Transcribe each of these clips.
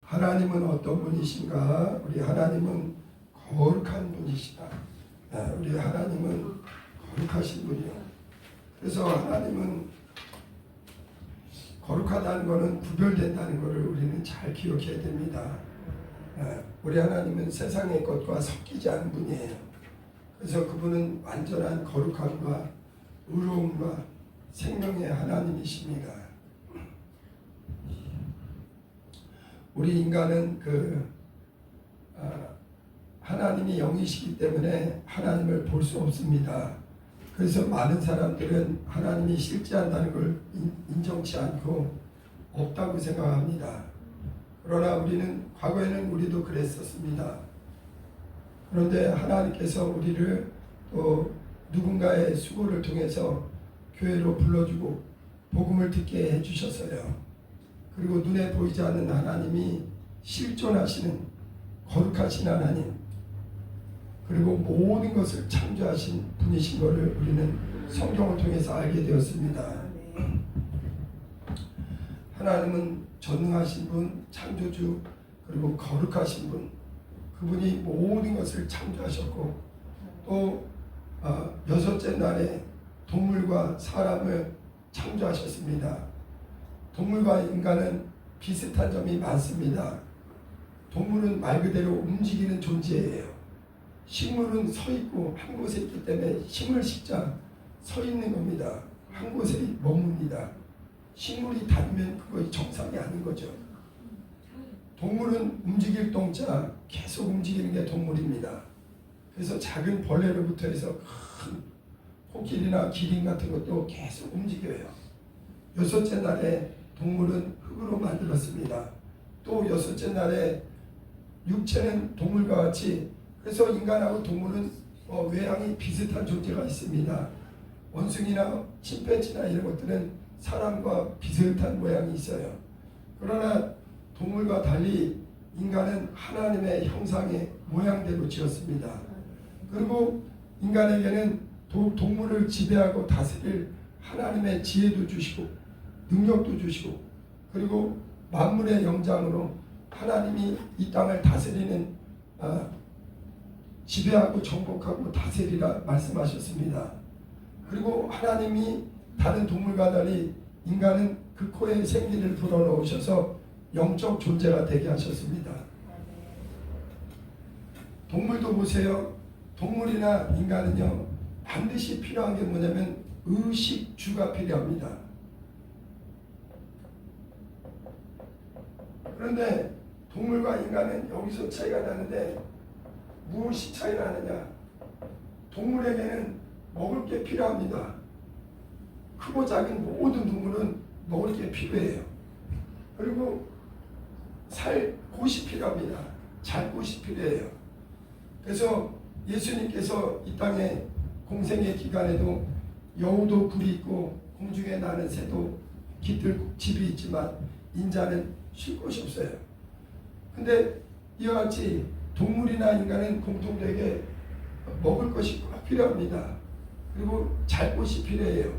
하나님은 어떤 분이신가? 우리 하나님은 거룩한 분이시다. 우리 하나님은 거룩하신 분이요. 그래서 하나님은 거룩하다는 것은 구별된다는 것을 우리는 잘 기억해야 됩니다. 우리 하나님은 세상의 것과 섞이지 않은 분이에요. 그래서 그분은 완전한 거룩함과 의로움과 생명의 하나님이십니다. 우리 인간은 하나님이 영이시기 때문에 하나님을 볼 수 없습니다. 그래서 많은 사람들은 하나님이 실제한다는 걸 인정치 않고 없다고 생각합니다. 그러나 우리는 과거에는 우리도 그랬었습니다. 그런데 하나님께서 우리를 또 누군가의 수고를 통해서 교회로 불러주고 복음을 듣게 해주셨어요. 그리고 눈에 보이지 않는 하나님이 실존하시는 거룩하신 하나님, 그리고 모든 것을 창조하신 분이신 것을 우리는 성경을 통해서 알게 되었습니다. 하나님은 전능하신 분, 창조주, 그리고 거룩하신 분, 그분이 모든 것을 창조하셨고 또 여섯째 날에 동물과 사람을 창조하셨습니다. 동물과 인간은 비슷한 점이 많습니다. 동물은 말 그대로 움직이는 존재예요. 식물은 서 있고 한 곳에 있기 때문에 식물 식자 서 있는 겁니다. 한 곳에 머뭅니다. 식물이 닿으면 그거 정상이 아닌 거죠. 동물은 움직일 동자 계속 움직이는 게 동물입니다. 그래서 작은 벌레로부터 해서 큰 코끼리나 기린 같은 것도 계속 움직여요. 여섯째 날에 동물은 흙으로 만들었습니다. 또 여섯째 날에 육체는 동물과 같이, 그래서 인간하고 동물은 외향이 비슷한 존재가 있습니다. 원숭이나 침팬지나 이런 것들은 사람과 비슷한 모양이 있어요. 그러나 동물과 달리 인간은 하나님의 형상의 모양대로 지었습니다. 그리고 인간에게는 동물을 지배하고 다스릴 하나님의 지혜도 주시고 능력도 주시고, 그리고 만물의 영장으로 하나님이 이 땅을 다스리는 지배하고 정복하고 다스리라 말씀하셨습니다. 그리고 하나님이 다른 동물과 달리 인간은 그 코에 생기를 불어넣으셔서 영적 존재가 되게 하셨습니다. 동물도 보세요. 동물이나 인간은요, 반드시 필요한 게 뭐냐면 의식주가 필요합니다. 그런데 동물과 인간은 여기서 차이가 나는데 무엇이 차이가 나느냐? 동물에게는 먹을 게 필요합니다. 크고 작은 모든 동물은 먹을 게 필요해요. 그리고 살 곳이 필요합니다. 잘 곳이 필요해요. 그래서 예수님께서 이 땅에 공생의 기간에도 여우도 굴이 있고 공중에 나는 새도 깃들 집이 있지만 인자는 쉴 곳이 없어요. 근데 이와 같이 동물이나 인간은 공통되게 먹을 것이 꼭 필요합니다. 그리고 잘 곳이 필요해요.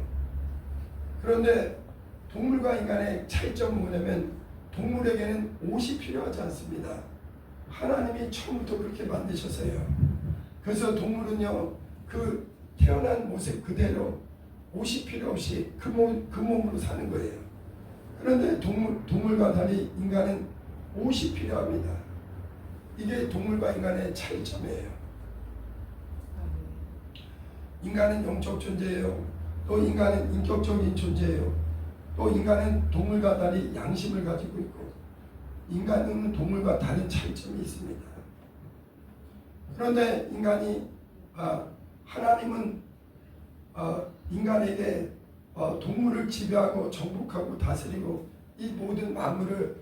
그런데 동물과 인간의 차이점은 뭐냐면 동물에게는 옷이 필요하지 않습니다. 하나님이 처음부터 그렇게 만드셨어요. 그래서 동물은요, 그 태어난 모습 그대로 옷이 필요 없이 그 몸으로 사는 거예요. 그런데 동물과 달리 인간은 옷이 필요합니다. 이게 동물과 인간의 차이점이에요. 인간은 영적 존재예요. 또 인간은 인격적인 존재예요. 또 인간은 동물과 달리 양심을 가지고 있고 인간은 동물과 다른 차이점이 있습니다. 그런데 하나님은 인간에게 동물을 지배하고 정복하고 다스리고 이 모든 만물을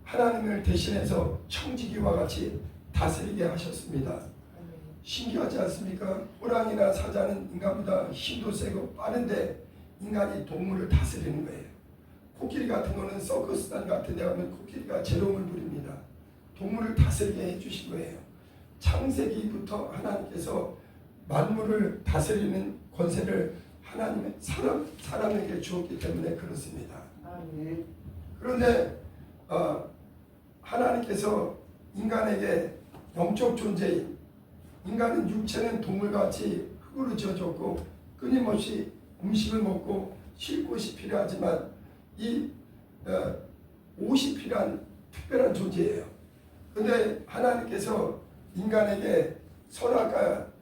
하나님을 대신해서 청지기와 같이 다스리게 하셨습니다. 신기하지 않습니까? 호랑이나 사자는 인간보다 힘도 세고 빠른데 인간이 동물을 다스리는 거예요. 코끼리 같은 거는 서커스단 같은 데 가면 코끼리가 재롱을 부립니다. 동물을 다스리게 해주신 거예요. 창세기부터 하나님께서 만물을 다스리는 권세를 하나님의 사람에게 주었기 때문에 그렇습니다. 그런데 하나님께서 인간에게 영적 존재인, 인간은 육체는 동물같이 흙으로 지어졌고 끊임없이 음식을 먹고 쉴 곳이 필요하지만 이 옷이 필요한 특별한 존재예요. 그런데 하나님께서 인간에게 선악과를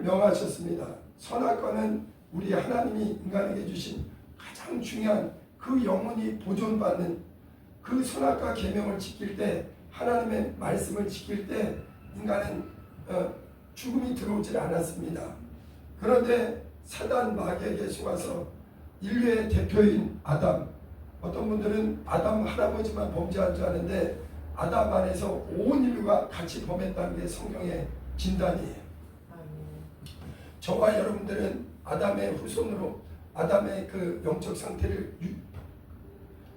명하셨습니다. 선악과는 우리 하나님이 인간에게 주신 가장 중요한 그 영혼이 보존받는 그 선악과 계명을 지킬 때, 하나님의 말씀을 지킬 때 인간은 죽음이 들어오질 않았습니다. 그런데 사단 마귀에게 속아서 인류의 대표인 아담, 어떤 분들은 아담 할아버지만 범죄한 줄 아는데 아담 안에서 온 인류가 같이 범했다는 게 성경의 진단이에요. 저와 여러분들은 아담의 후손으로 아담의 그 영적 상태를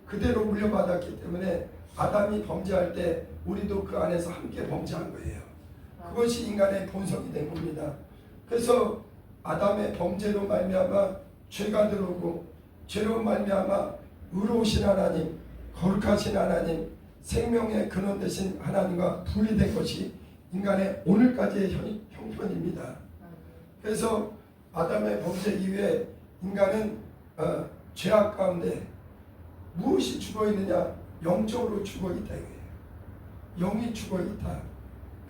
그대로 물려받았기 때문에 아담이 범죄할 때 우리도 그 안에서 함께 범죄한 거예요. 그것이 인간의 본성이 된 겁니다. 그래서 아담의 범죄로 말미암아 죄가 들어오고, 죄로 말미암아 의로우신 하나님, 거룩하신 하나님, 생명의 근원 되신 하나님과 분리된 것이 인간의 오늘까지의 형편입니다. 그래서 아담의 범죄 이후에 인간은 죄악 가운데 무엇이 죽어있느냐? 영적으로 죽어있다 이거예요. 영이 죽어있다.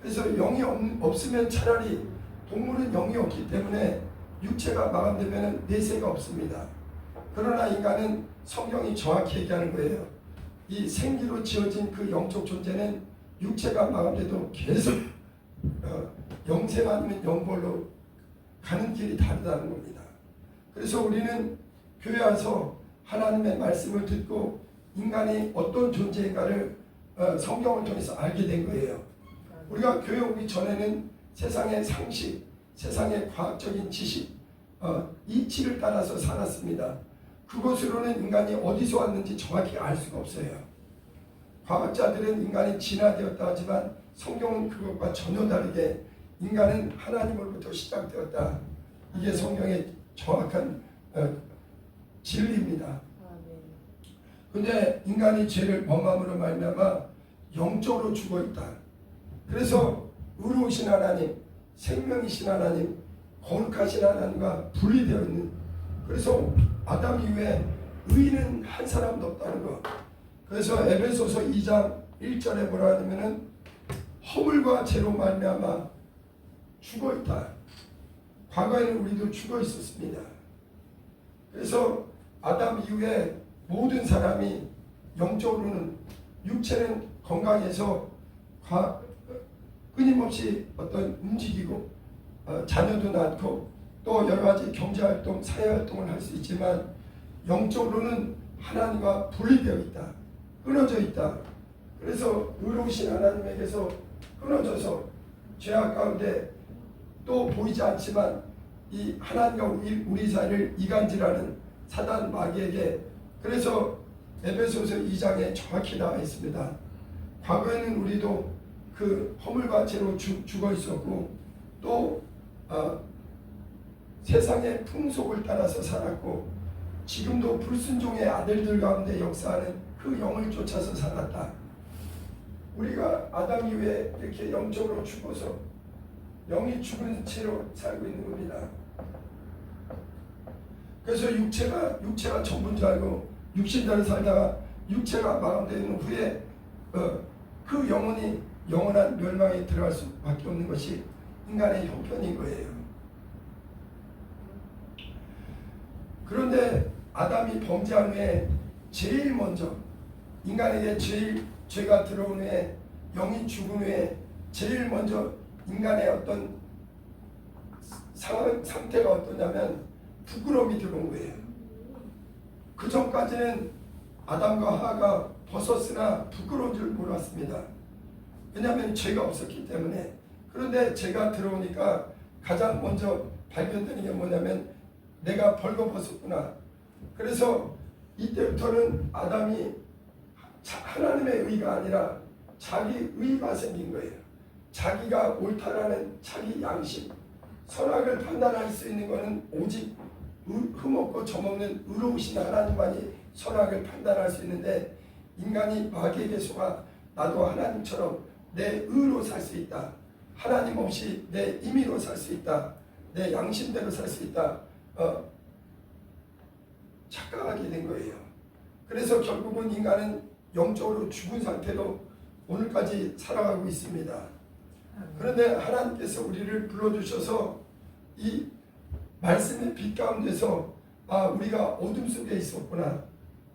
그래서 영이 없으면 차라리, 동물은 영이 없기 때문에 육체가 마감되면 내세가 없습니다. 그러나 인간은 성경이 정확히 얘기하는 거예요. 이 생기로 지어진 그 영적 존재는 육체가 마감돼도 계속 영생 아니면 영벌로 가는 길이 다르다는 겁니다. 그래서 우리는 교회 와서 하나님의 말씀을 듣고 인간이 어떤 존재인가를 성경을 통해서 알게 된 거예요. 우리가 교회 오기 전에는 세상의 상식, 세상의 과학적인 지식, 이치를 따라서 살았습니다. 그것으로는 인간이 어디서 왔는지 정확히 알 수가 없어요. 과학자들은 인간이 진화되었다 하지만 성경은 그것과 전혀 다르게 인간은 하나님으로부터 시작되었다. 이게 성경의 정확한 진리입니다. 근데 인간이 죄를 범함으로 말미암아 영적으로 죽어있다. 그래서 의로우신 하나님, 생명이신 하나님, 거룩하신 하나님과 분리되어 있는, 그래서 아담 이후에 의인은 한 사람도 없다는 것. 그래서 에베소서 2장 1절에 뭐라 하냐면은 허물과 죄로 말미암아 죽어있다. 과거에는 우리도 죽어 있었습니다. 그래서 아담 이후에 모든 사람이 영적으로는, 육체는 건강해서 끊임없이 어떤 움직이고 자녀도 낳고 또 여러 가지 경제활동, 사회활동을 할 수 있지만 영적으로는 하나님과 분리되어 있다. 끊어져 있다. 그래서 의로우신 하나님에게서 끊어져서 죄악 가운데 또 보이지 않지만 이 하나님과 우리 사이를 이간질하는 사단 마귀에게, 그래서 에베소서 2장에 정확히 나와 있습니다. 과거에는 우리도 그 허물과 죄로 죽어 있었고 또 세상의 풍속을 따라서 살았고 지금도 불순종의 아들들 가운데 역사하는 그 영을 쫓아서 살았다. 우리가 아담 이후에 이렇게 영적으로 죽어서 영이 죽은 채로 살고 있는 겁니다. 그래서 육체가 전부인 줄 알고 육신대로 살다가 육체가 마감되는 후에 그 영혼이 영원한 멸망에 들어갈 수밖에 없는 것이 인간의 형편인 거예요. 그런데 아담이 범죄한 후에 제일 먼저 인간에게 죄가 들어온 후에, 영이 죽은 후에 제일 먼저 인간의 어떤 상태가 어떠냐면 부끄러움이 들어온 거예요. 그 전까지는 아담과 하와가 벗었으나 부끄러운 줄 몰랐습니다. 왜냐하면 죄가 없었기 때문에. 그런데 죄가 들어오니까 가장 먼저 발견되는 게 뭐냐면 내가 벌거벗었구나. 그래서 이때부터는 아담이 하나님의 의가 아니라 자기 의가 생긴 거예요. 자기가 옳다라는 자기 양심, 선악을 판단할 수 있는 것은 오직 흠없고 점없는 의로우신 하나님만이 선악을 판단할 수 있는데 인간이 마귀에게 속아 나도 하나님처럼 내 의로 살 수 있다. 하나님 없이 내 임의로 살 수 있다. 내 양심대로 살 수 있다. 착각하게 된 거예요. 그래서 결국은 인간은 영적으로 죽은 상태로 오늘까지 살아가고 있습니다. 그런데 하나님께서 우리를 불러주셔서 이 말씀의 빛 가운데서 우리가 어둠 속에 있었구나.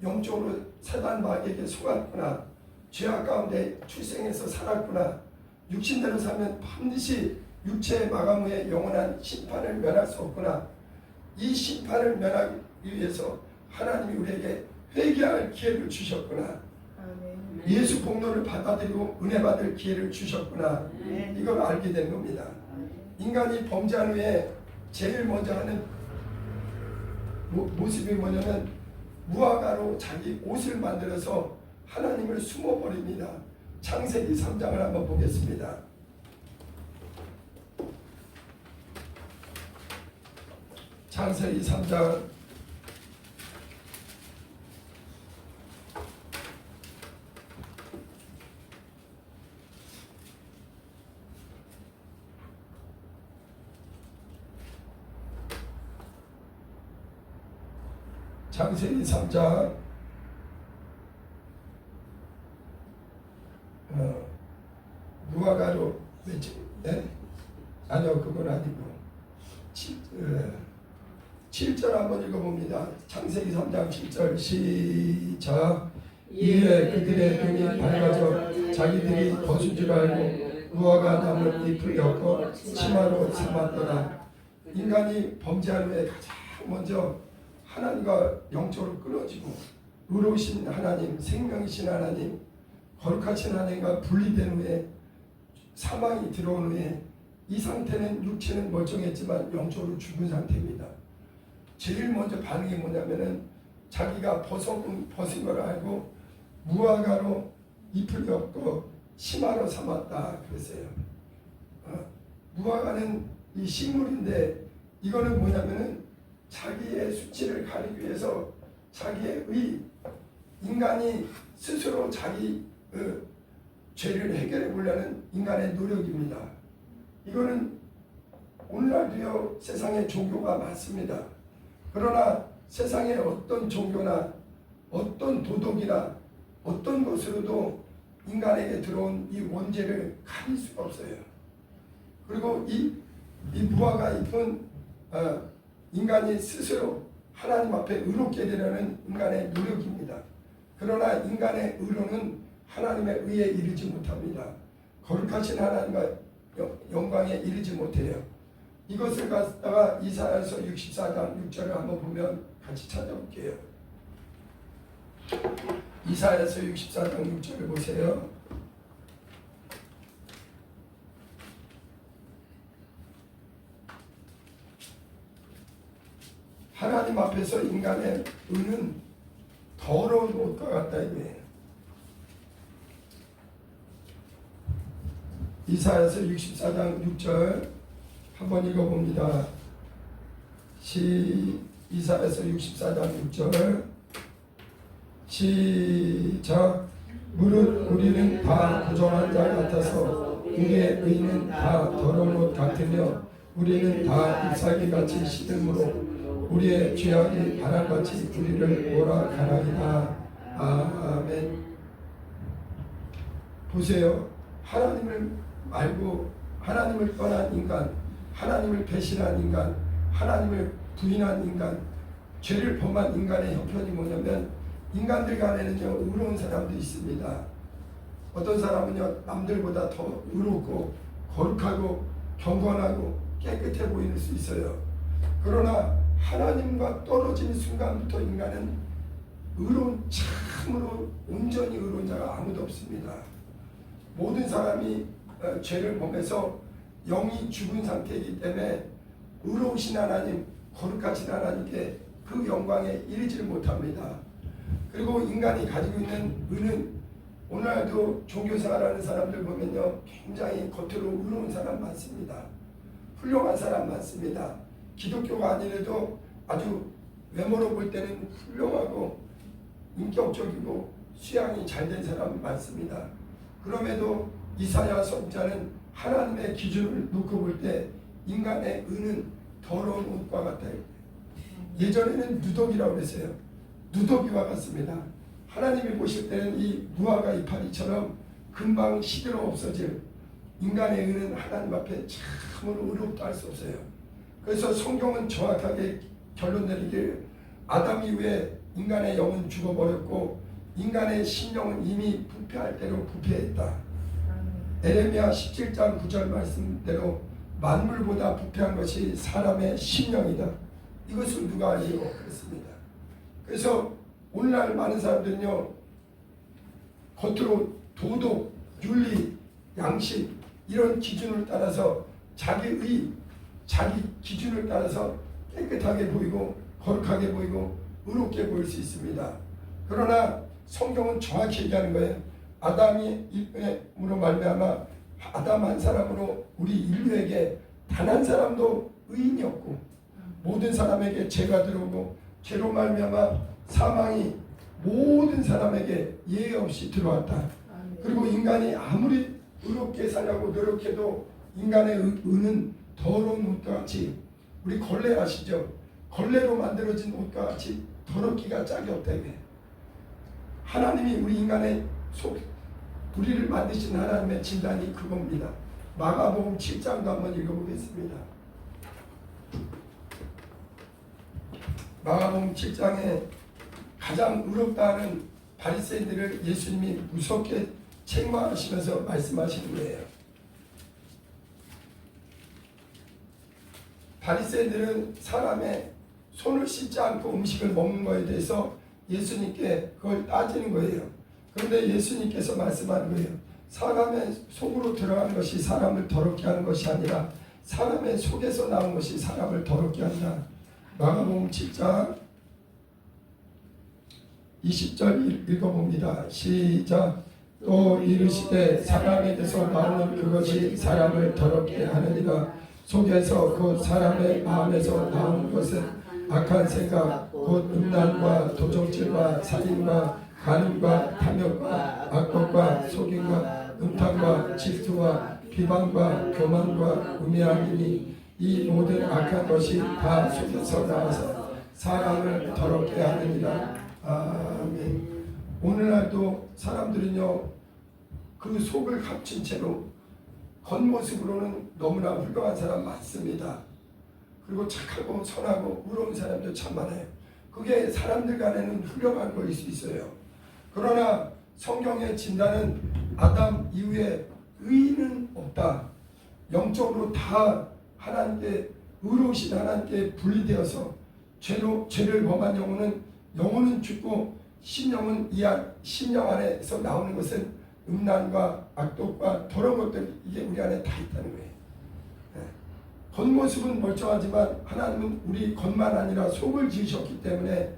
영적으로 사단 마귀에게 속았구나. 죄악 가운데 출생해서 살았구나. 육신대로 살면 반드시 육체의 마감 후에 영원한 심판을 면할 수 없구나. 이 심판을 면하기 위해서 하나님이 우리에게 회개할 기회를 주셨구나. 예수 공로를 받아들이고 은혜 받을 기회를 주셨구나. 이걸 알게 된 겁니다. 인간이 범죄한 후에 제일 먼저 하는 모습이 뭐냐면 무화과로 자기 옷을 만들어서 하나님을 숨어버립니다. 창세기 3장을 한번 보겠습니다. 창세기 3장 창세기 3장 무화과로 네? 아니요, 그건 아니고 7절 한번 읽어봅니다. 창세기 3장 7절 시작. 이에 그들의 눈이 밝아져 자기들이 벗은 줄 알고 무화과 나무 잎을 엮어 치마로 삼았더라. 인간이 범죄한 후에 가장 먼저 하나님과 영적으로 끊어지고 의로우신 하나님, 생명이신 하나님, 거룩하신 하나님과 분리된 후에 사망이 들어온 후에 이 상태는 육체는 멀쩡했지만 영적으로 죽은 상태입니다. 제일 먼저 반응이 뭐냐면은 자기가 벗은 걸 알고 무화과로 잎을 엮고 치마로 삼았다 그랬어요. 무화과는 이 식물인데 이거는 뭐냐면은 자기의 수치를 가리기 위해서 자기의 인간이 스스로 자기 죄를 해결해 보려는 인간의 노력입니다. 이거는 오늘날도요 세상에 종교가 많습니다. 그러나 세상에 어떤 종교나 어떤 도덕이나 어떤 것으로도 인간에게 들어온 이 원죄를 가릴 수가 없어요. 그리고 이 무화과 잎은 인간이 스스로 하나님 앞에 의롭게 되려는 인간의 노력입니다. 그러나 인간의 의로는 하나님의 의에 이르지 못합니다. 거룩하신 하나님과 영광에 이르지 못해요. 이것을 갖다가 이사야서 64장 6절을 한번 보면 같이 찾아볼게요. 이사야서 64장 6절을 보세요. 하나님 앞에서 인간의 의는 더러운 옷과 같다 이거예요. 이사야서 64장 6절 한번 읽어봅니다. 이사야서 64장 6절 시작. 무릇 우리는 다 부정한 자 같아서 우리의 의는 다 더러운 옷 같으며 우리는 다 잎사귀같이 시들므로 우리의 죄악이 바람같이 우리를 몰아가나이다. 아멘. 보세요. 하나님을 말고 하나님을 떠난 인간, 하나님을 배신한 인간, 하나님을 부인한 인간, 죄를 범한 인간의 형편이 뭐냐면 인간들 간에는요 의로운 사람도 있습니다. 어떤 사람은요 남들보다 더 의롭고 거룩하고 경건하고 깨끗해 보일 수 있어요. 그러나 하나님과 떨어지는 순간부터 인간은 참으로 온전히 의로운 자가 아무도 없습니다. 모든 사람이 죄를 범해서 영이 죽은 상태이기 때문에 의로우신 하나님, 거룩하신 하나님께 그 영광에 이르지를 못합니다. 그리고 인간이 가지고 있는 의는 오늘날도 종교생활하는 사람들 보면요 굉장히 겉으로 의로운 사람 많습니다. 훌륭한 사람 많습니다. 기독교가 아니래도 아주 외모로 볼 때는 훌륭하고 인격적이고 수양이 잘 된 사람 많습니다. 그럼에도 이사야 선지자는 하나님의 기준을 놓고 볼 때 인간의 은은 더러운 옷과 같아요. 예전에는 누더기라고 그랬어요. 누더기와 같습니다. 하나님이 보실 때는 이 무화과 이파리처럼 금방 시들어 없어질 인간의 은은 하나님 앞에 참으로 의롭다 할 수 없어요. 그래서 성경은 정확하게 결론 내리길 아담 이후에 인간의 영은 죽어버렸고 인간의 심령은 이미 부패할 대로 부패했다. 에레미야 17장 9절 말씀대로 만물보다 부패한 것이 사람의 심령이다. 이것을 누가 알리고 그랬습니다. 그래서 오늘날 많은 사람들은요, 겉으로 도덕, 윤리, 양심 이런 기준을 따라서 자기 기준을 따라서 깨끗하게 보이고 거룩하게 보이고 의롭게 보일 수 있습니다. 그러나 성경은 정확히 얘기하는 거예요. 아담으로 말미암아 아담 한 사람으로 우리 인류에게 단 한 사람도 의인이 없고 모든 사람에게 죄가 들어오고 죄로 말미암아 사망이 모든 사람에게 예외 없이 들어왔다. 그리고 인간이 아무리 의롭게 살려고 노력해도 인간의 은은 더러운 옷과 같이, 우리 걸레 아시죠? 걸레로 만들어진 옷과 같이 더럽기가 짝이 없다. 하나님이 우리 인간의 우리를 만드신 하나님의 진단이 그겁니다. 마가복음 7장도 한번 읽어보겠습니다. 마가복음 7장에 가장 의롭다는 바리새인들을 예수님이 무섭게 책망하시면서 말씀하시는 거예요. 바리새인들은 사람의 손을 씻지 않고 음식을 먹는 것에 대해서 예수님께 그걸 따지는 거예요. 그런데 예수님께서 말씀하는 거예요. 사람의 속으로 들어가는 것이 사람을 더럽게 하는 것이 아니라 사람의 속에서 나온 것이 사람을 더럽게 한다. 마가복음 7장 20절 읽어봅니다. 시작. 또 이르시되 사람에게서 나오는 그것이 사람을 더럽게 하느니라. 속에서 곧 사람의 마음에서 나오는 것은 악한 생각 곧 음란과 도적질과 살인과 간음과 탐욕과 악독과 속임과 음탕과 질투와 비방과 교만과 우매함이니 이 모든 악한 것이 다 속에서 나와서 사람을 더럽게 하느니라. 아멘. 오늘날도 사람들은요, 그 속을 감춘 채로 겉모습으로는 너무나 훌륭한 사람 많습니다. 그리고 착하고 선하고 의로운 사람도 참 많아요. 그게 사람들 간에는 훌륭한 거일 수 있어요. 그러나 성경의 진단은 아담 이후에 의인은 없다. 영적으로 다 하나님께 의로우신 하나님께 분리되어서 죄를 범한 영혼은 죽고 심령 안에서 나오는 것은 음란과 악독과 더러운 것들, 이게 우리 안에 다 있다는 거예요. 겉모습은 멀쩡하지만 하나님은 우리 겉만 아니라 속을 지으셨기 때문에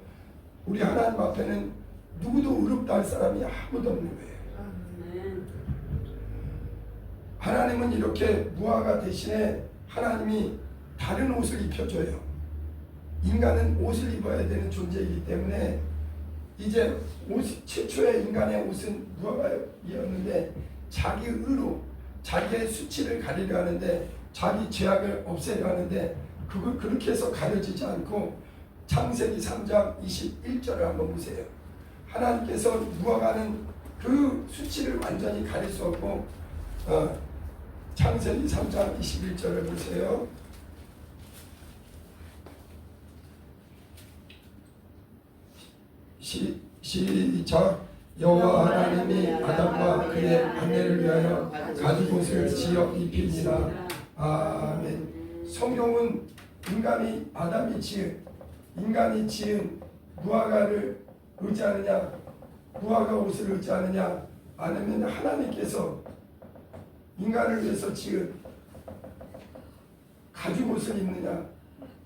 우리 하나님 앞에는 누구도 의롭다 할 사람이 아무도 없는 거예요. 하나님은 이렇게 무화과 대신에 하나님이 다른 옷을 입혀줘요. 인간은 옷을 입어야 되는 존재이기 때문에 이제 최초의 인간의 옷은 무화과였는데 자기 의로 자기의 수치를 가리려 하는데 자기 죄악을 없애려 하는데 그걸 그렇게 해서 가려지지 않고 창세기 3장 21절을 한번 보세요. 하나님께서 무화과는 그 수치를 완전히 가릴 수 없고 창세기 3장 21절을 보세요. 시작. 여호와 하나님이 아담과 그의 아내를 위하여 가죽옷을 지어 입히니라. 아멘. 성경은 인간이 지은 무화과를 의지하느냐, 무화과 옷을 의지하느냐, 아니면 하나님께서 인간을 위해서 지은 가죽옷을 입느냐,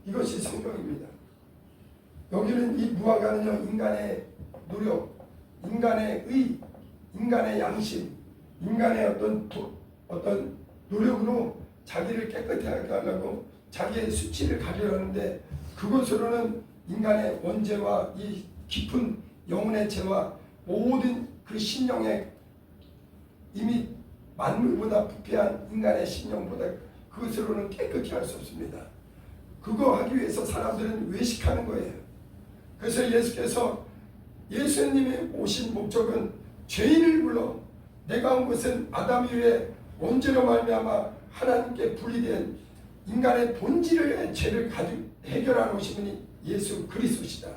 이것이 성경입니다. 여기는 이 무화과는요, 인간의 노력, 인간의 의, 인간의 양심, 인간의 어떤 노력으로 자기를 깨끗하게 하려고 자기의 수치를 가려하는데 그것으로는 인간의 원죄와 이 깊은 영혼의 죄와 모든 그 심령에 이미 만물보다 부패한 인간의 신령보다 그것으로는 깨끗이 할 수 없습니다. 그거 하기 위해서 사람들은 외식하는 거예요. 그래서 예수께서 예수님이 오신 목적은 죄인을 불러 내가 온 것은 아담 이후에 원죄로 말미암아 하나님께 분리된 인간의 본질의 죄를 해결하러 오신 분이 예수 그리스도시다.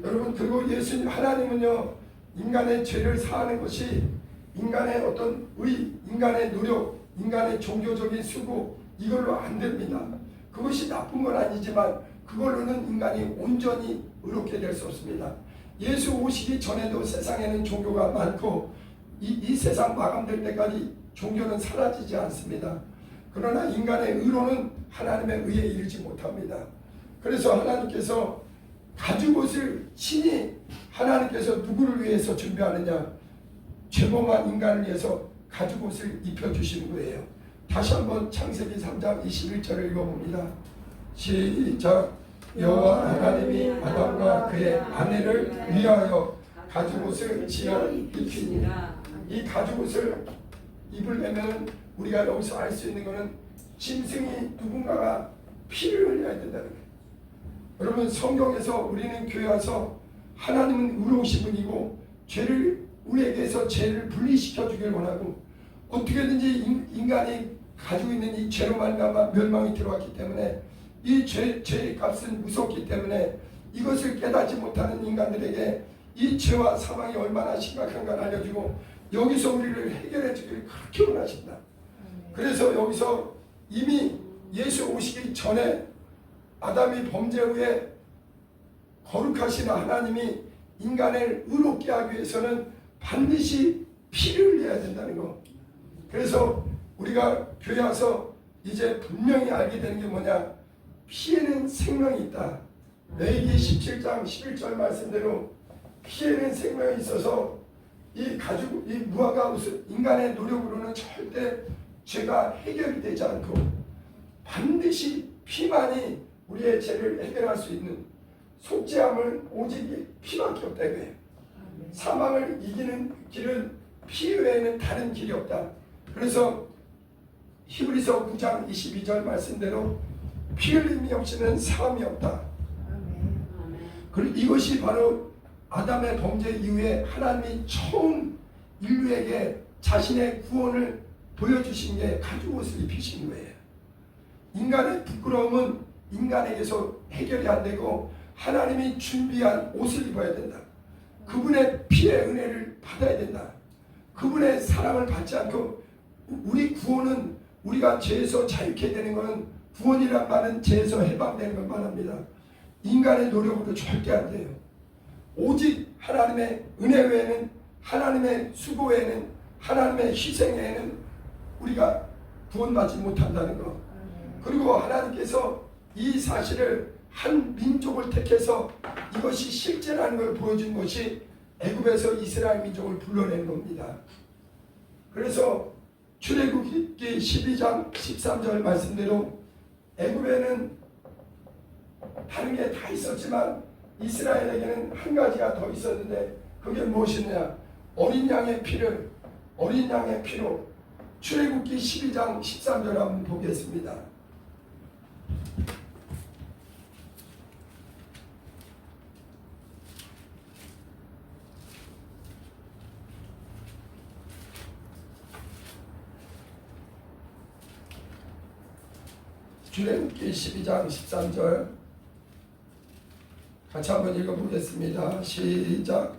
여러분, 그리고 예수님 하나님은요, 인간의 죄를 사하는 것이 인간의 어떤 인간의 노력, 인간의 종교적인 수고 이걸로 안 됩니다. 그것이 나쁜 건 아니지만 그걸로는 인간이 온전히 의롭게 될 수 없습니다. 예수 오시기 전에도 세상에는 종교가 많고 이 세상 마감될 때까지 종교는 사라지지 않습니다. 그러나 인간의 의로는 하나님의 의에 이르지 못합니다. 그래서 하나님께서 가죽옷을 친히 하나님께서 누구를 위해서 준비하느냐? 죄범한 인간을 위해서 가죽옷을 입혀주시는 거예요. 다시 한번 창세기 3장 21절을 읽어봅니다. 시작. 여호와 하나님이 아담과 그의 아내를 위하여 가죽옷을 지어 입히니라. 이 가죽옷을 입으려면 우리가 여기서 알 수 있는 것은 짐승이 누군가가 피를 흘려야 된다는 거예요. 여러분, 성경에서 우리는 교회 와서 하나님은 의로우신 분이고 우리에게서 죄를 분리시켜 주길 원하고 어떻게든지 인간이 가지고 있는 이 죄로 말미암아 멸망이 들어왔기 때문에 이 죄의 값은 무섭기 때문에 이것을 깨닫지 못하는 인간들에게 이 죄와 사망이 얼마나 심각한가를 알려주고 여기서 우리를 해결해 주기를 그렇게 원하신다. 그래서 여기서 이미 예수 오시기 전에 아담이 범죄 후에 거룩하신 하나님이 인간을 의롭게 하기 위해서는 반드시 피를 흘려야 된다는 거. 그래서 우리가 교회 와서 이제 분명히 알게 되는 게 뭐냐? 피에는 생명이 있다. 레위기 17장 11절 말씀대로 피에는 생명이 있어서 이 무화과 옷은 인간의 노력으로는 절대 죄가 해결이 되지 않고 반드시 피만이 우리의 죄를 해결할 수 있는, 속죄함을 오직 피밖에 없다 이거예요. 사망을 이기는 길은 피 외에는 다른 길이 없다. 그래서 히브리서 9장 22절 말씀대로 피 흘림이 없이는 사함이 없다. 그리고 이것이 바로 아담의 범죄 이후에 하나님이 처음 인류에게 자신의 구원을 보여주신 게 가죽옷을 입히신 거예요. 인간의 부끄러움은 인간에게서 해결이 안 되고 하나님이 준비한 옷을 입어야 된다. 그분의 피의 은혜를 받아야 된다. 그분의 사랑을 받지 않고 우리 구원은 우리가 죄에서 자유케 되는 것은 구원이란 말은 죄에서 해방되는 걸 말합니다. 인간의 노력으로 절대 안 돼요. 오직 하나님의 은혜 외에는, 하나님의 수고 외에는, 하나님의 희생 외에는 우리가 구원받지 못한다는 것. 그리고 하나님께서 이 사실을 한 민족을 택해서 이것이 실제라는 걸 보여준 것이 애굽에서 이스라엘 민족을 불러낸 겁니다. 그래서 출애굽기 12장 13절 말씀대로 애굽에는 다른 게 다 있었지만 이스라엘에게는 한 가지가 더 있었는데 그게 무엇이냐? 어린 양의 피로 출애굽기 12장 13절 한번 보겠습니다. 출애굽기 12장 13절 같이 한번 읽어보겠습니다. 시작.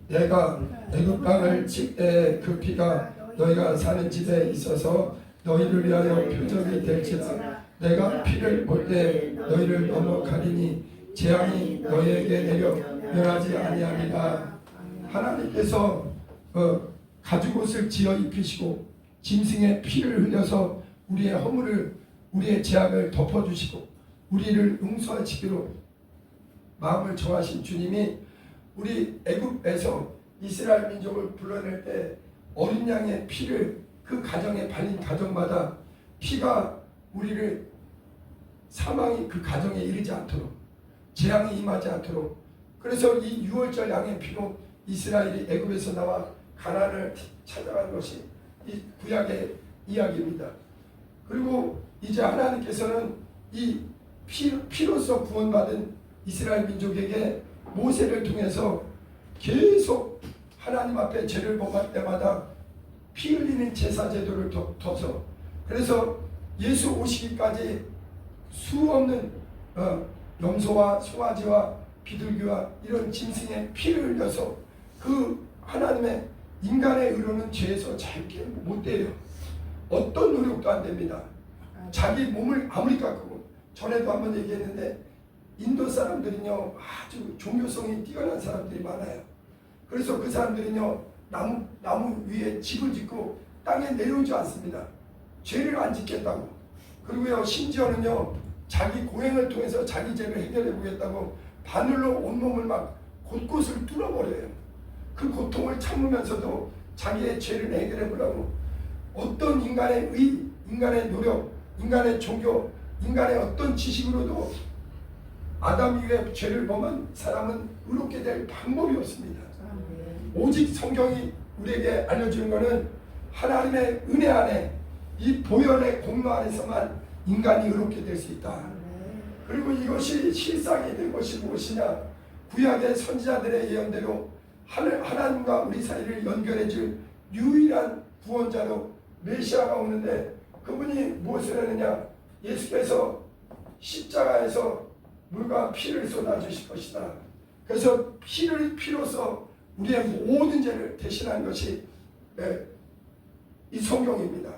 내가 애굽 땅을 칠 때 그 피가 너희가 사는 집에 있어서 너희를 위하여 표적이 될지라. 내가 피를 볼 때 너희를 넘어가리니 재앙이 너희에게 내려 멸하지 아니하리라. 하나님께서 가죽옷을 지어 입히시고 짐승의 피를 흘려서 우리의 허물을, 우리의 죄악을 덮어주시고 우리를 용서하시기로 마음을 정하신 주님이 우리 애굽에서 이스라엘 민족을 불러낼 때 어린 양의 피를 그 가정에 발린 가정마다 피가 우리를 사망이 그 가정에 이르지 않도록, 재앙이 임하지 않도록, 그래서 이 6월절 양의 피로 이스라엘이 애굽에서 나와 가나안을 찾아간 것이 이 구약의 이야기입니다. 그리고 이제 하나님께서는 이 피로서 구원받은 이스라엘 민족에게 모세를 통해서 계속 하나님 앞에 죄를 범할 때마다 피 흘리는 제사 제도를 둬서, 그래서 예수 오시기까지 수없는 염소와 송아지와 비둘기와 이런 짐승의 피를 흘려서 그 하나님의 인간의 의로는 죄에서 자유케 못 돼요. 어떤 노력도 안 됩니다. 자기 몸을 아무리 깎고, 전에도 한번 얘기했는데 인도 사람들은요 아주 종교성이 뛰어난 사람들이 많아요. 그래서 그 사람들은요 나무 위에 집을 짓고 땅에 내려오지 않습니다. 죄를 안 짓겠다고. 그리고요 심지어는요 자기 고행을 통해서 자기 죄를 해결해 보겠다고 바늘로 온몸을 막 곳곳을 뚫어버려요. 그 고통을 참으면서도 자기의 죄를 해결해 보려고 어떤 인간의 의, 인간의 노력, 인간의 종교, 인간의 어떤 지식으로도 아담 이후에 죄를 범한 사람은 의롭게 될 방법이 없습니다. 오직 성경이 우리에게 알려주는 것은 하나님의 은혜 안에 이 보혈의 공로 안에서만 인간이 의롭게 될 수 있다. 그리고 이것이 실상이 된 것이 무엇이냐? 구약의 선지자들의 예언대로 하나님과 우리 사이를 연결해줄 유일한 구원자로 메시아가 오는데 그분이 무엇을 했느냐? 예수께서 십자가에서 물과 피를 쏟아주실 것이다. 그래서 피로서 우리의 모든 죄를 대신한 것이 이 성경입니다.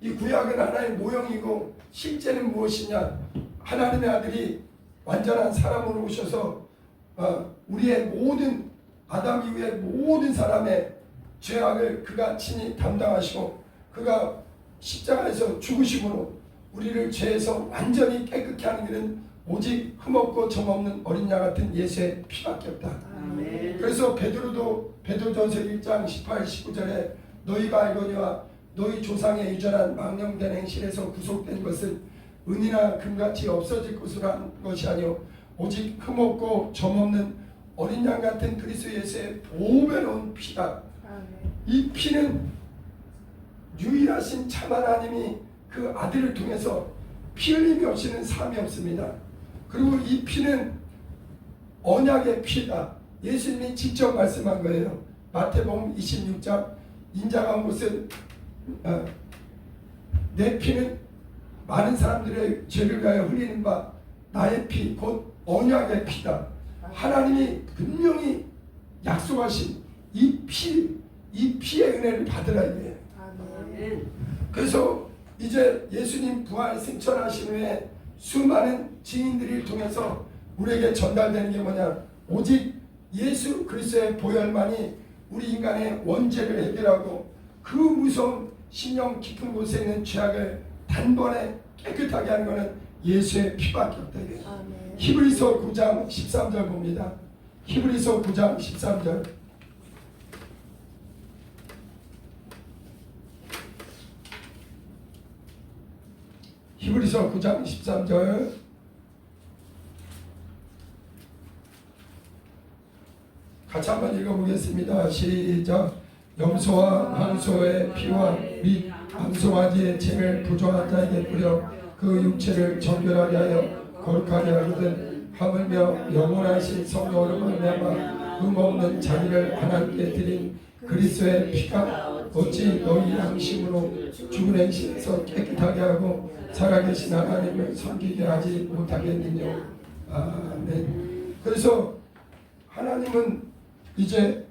이 구약은 하나의 모형이고 실제는 무엇이냐? 하나님의 아들이 완전한 사람으로 오셔서 우리의 모든 아담 이후의 모든 사람의 죄악을 그가 친히 담당하시고 그가 십자가에서 죽으심으로 우리를 죄에서 완전히 깨끗게 하는 길은 오직 흠없고 점없는 어린 양 같은 예수의 피밖에 없다. 아멘. 그래서 베드로전서 1장 18, 19절에 너희가 알거니와 너희 조상의 유전한 망령된 행실에서 구속된 것은 은이나 금같이 없어질 것으로 한 것이 아니요 오직 흠없고 점없는 어린 양 같은 그리스도 예수의 보배로운 피다. 아멘. 이 피는 유일하신 참 하나님이 그 아들을 통해서 피 흘림이 없이는 삶이 없습니다. 그리고 이 피는 언약의 피다. 예수님이 직접 말씀한 거예요. 마태복음 26장 인자가 온 것은 내 피는 많은 사람들의 죄를 위하여 흘리는 바 나의 피 곧 언약의 피다. 하나님이 분명히 약속하신 이 피의 은혜를 받으라 이거예요. 그래서 이제 예수님 부활 승천하신 후에 수많은 증인들을 통해서 우리에게 전달되는 게 뭐냐? 오직 예수 그리스도의 보혈만이 우리 인간의 원죄를 해결하고 그 무서운 심령 깊은 곳에 있는 죄악을 단번에 깨끗하게 하는 것은 예수의 피밖에 없다. 히브리서 9장 13절 봅니다. 히브리서 9장 13절. 히브리서 9장 13절 같이 한번 읽어보겠습니다. 시작. 염소와 황소의 피와 및 암송아지의 침을 부정한 자에게 뿌려 그 육체를 정결하게 하여 거룩하게 하거든 하물며 영원하신 성령으로 말미암아 흠없는 자기를 하나님께 드린 그리스도의 피가 어찌 너희 양심으로 죽은 행실에서 깨끗하게 하고 살아계신 하나님을 섬기게 하지 못하겠느냐. 아멘. 그래서 하나님은 이제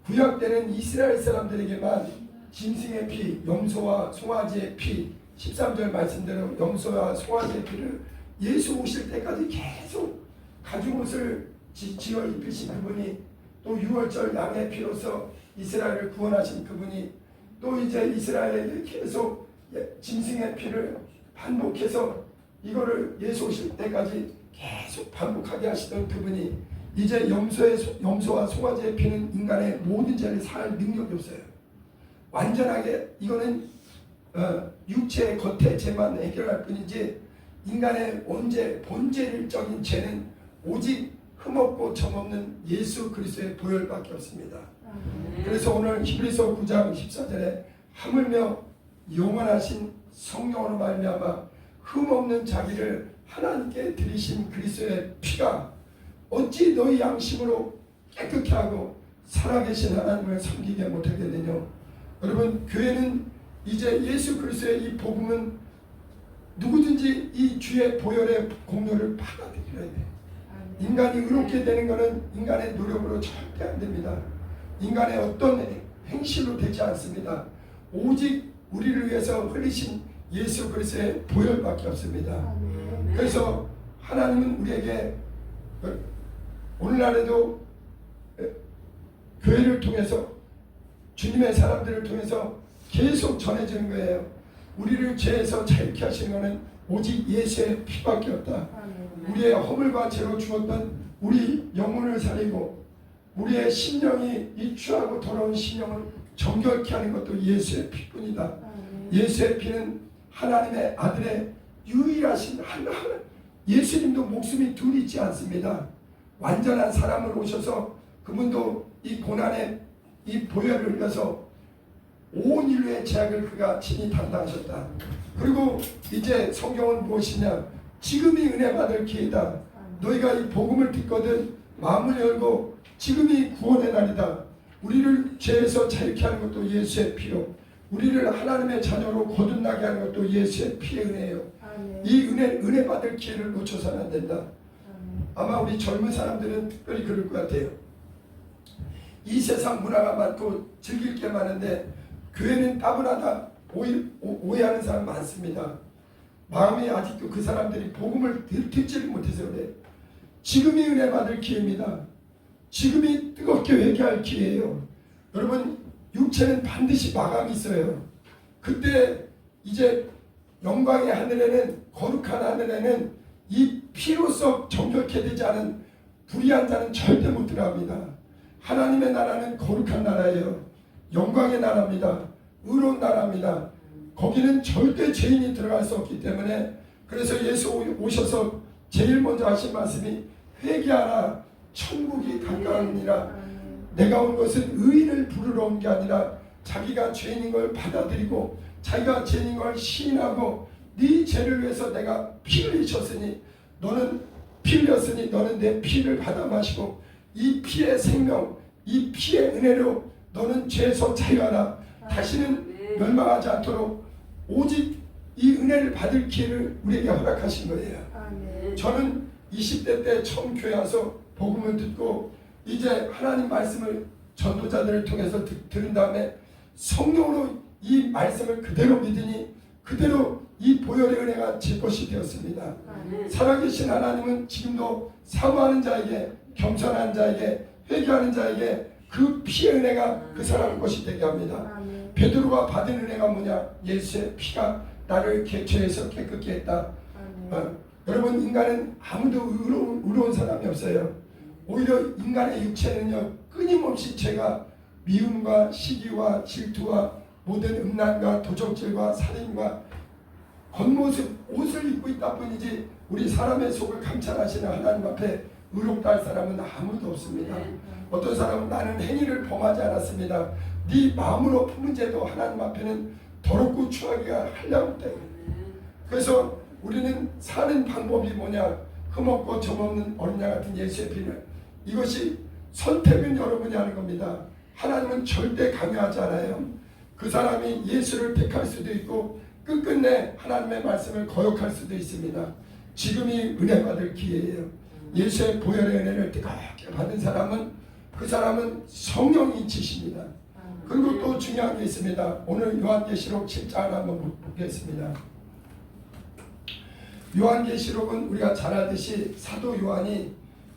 구약 때는 이스라엘 사람들에게만 짐승의 피, 염소와 송아지의 피, 13절 말씀대로 염소와 송아지의 피를 예수 오실 때까지 계속 가죽옷을 지어 입히신 그분이, 또 6월절 양의 피로서 이스라엘을 구원하신 그분이, 또 이제 이스라엘에게 계속 짐승의 피를 반복해서 이거를 예수 오실 때까지 계속 반복하게 하시던 그분이 이제 염소와 송아지의 피는 인간의 모든 죄를 살 능력이 없어요. 완전하게 이거는 육체의 겉의 죄만 해결할 뿐이지 인간의 원죄, 본질적인 죄는 오직 흠없고 점없는 예수 그리스도의 보혈밖에 없습니다. 그래서 오늘 히브리서 9장 14절에 하물며 영원하신 성령으로 말미암아 흠없는 자기를 하나님께 드리신 그리스도의 피가 어찌 너희 양심으로 깨끗게 하고 살아계신 하나님을 섬기게 못하겠느냐. 여러분, 교회는 이제 예수 그리스도의 이 복음은 누구든지 이 주의 보혈의 공로를 받아들여야 돼. 인간이 의롭게 되는 것은 인간의 노력으로 절대 안 됩니다. 인간의 어떤 행실로 되지 않습니다. 오직 우리를 위해서 흘리신 예수 그리스도의 보혈밖에 없습니다. 그래서 하나님은 우리에게 오늘날에도 교회를 통해서 주님의 사람들을 통해서 계속 전해지는 거예요. 우리를 죄에서 자유케 하시는 것은 오직 예수의 피밖에 없다. 우리의 허물과 죄로 죽었던 우리 영혼을 살리고 우리의 심령이 이 추하고 더러운 심령을 정결케 하는 것도 예수의 피뿐이다. 예수의 피는 하나님의 아들의 유일하신 하나님. 예수님도 목숨이 둘 있지 않습니다. 완전한 사람을 오셔서 그분도 이 고난의 이 보혈을 흘려서 온 인류의 죄악을 그가 친히 담당하셨다. 그리고 이제 성경은 무엇이냐? 지금이 은혜 받을 기회다. 너희가 이 복음을 듣거든 마음을 열고 지금이 구원의 날이다. 우리를 죄에서 자유케 하는 것도 예수의 피요, 우리를 하나님의 자녀로 거듭나게 하는 것도 예수의 피의 은혜예요. 이 은혜 받을 기회를 놓쳐서는 안 된다. 아마 우리 젊은 사람들은 특별히 그럴 것 같아요. 이 세상 문화가 많고 즐길 게 많은데 교회는 따분하다 오해하는 사람 많습니다. 마음이 아직도 그 사람들이 복음을 듣지를 못해서 그래. 지금이 은혜 받을 기회입니다. 지금이 뜨겁게 회개할 기회예요. 여러분, 육체는 반드시 마감이 있어요. 그때 이제 영광의 하늘에는, 거룩한 하늘에는 이 피로써 정결케 되지 않은 불의한 자는 절대 못 들어갑니다. 하나님의 나라는 거룩한 나라예요. 영광의 나라입니다. 의로운 나라입니다. 거기는 절대 죄인이 들어갈 수 없기 때문에, 그래서 예수 오셔서 제일 먼저 하신 말씀이 회개하라, 천국이 가까우니라. 내가 온 것은 의인을 부르러 온 게 아니라 자기가 죄인인 걸 받아들이고 자기가 죄인인 걸 시인하고 네 죄를 위해서 내가 피를 흘렸으니 너는 피 흘렸으니 너는 내 피를 받아 마시고 이 피의 생명, 이 피의 은혜로 너는 죄에서 자유하라. 다시는 멸망하지 않도록 오직 이 은혜를 받을 기회를 우리에게 허락하신 거예요. 저는 20대 때 처음 교회 와서 복음을 듣고 이제 하나님 말씀을 전도자들을 통해서 들은 다음에 성령으로 이 말씀을 그대로 믿으니 그대로 이 보혈의 은혜가 제 것이 되었습니다. 살아계신 하나님은 지금도 사모하는 자에게, 겸손한 자에게, 회개하는 자에게 그 피의 은혜가 그 사람 것이 되게 합니다. 베드로가 받은 은혜가 뭐냐? 예수의 피가 나를 죄에서 깨끗게 했다. 여러분, 인간은 아무도 의로운 사람이 없어요. 오히려 인간의 육체는요, 끊임없이 죄가 미움과 시기와 질투와 모든 음란과 도적질과 살인과 겉모습 옷을 입고 있다 뿐이지 우리 사람의 속을 감찰하시는 하나님 앞에 의롭다 할 사람은 아무도 없습니다. 어떤 사람은 나는 행위를 범하지 않았습니다. 네 마음으로 품은 죄도 하나님 앞에는 더럽고 추하기가 한량없다. 그래서 우리는 사는 방법이 뭐냐? 흠없고 점없는 어린 양 같은 예수의 피를, 이것이 선택은 여러분이 하는 겁니다. 하나님은 절대 강요하지 않아요. 그 사람이 예수를 택할 수도 있고 끝끝내 하나님의 말씀을 거역할 수도 있습니다. 지금이 은혜 받을 기회예요. 예수의 보혈의 은혜를 뜨겁게 받은 사람은 그 사람은 성령이 지십니다. 그리고 또 중요한 게 있습니다. 오늘 요한계시록 7장 한번 보겠습니다. 요한계시록은 우리가 잘 알듯이 사도 요한이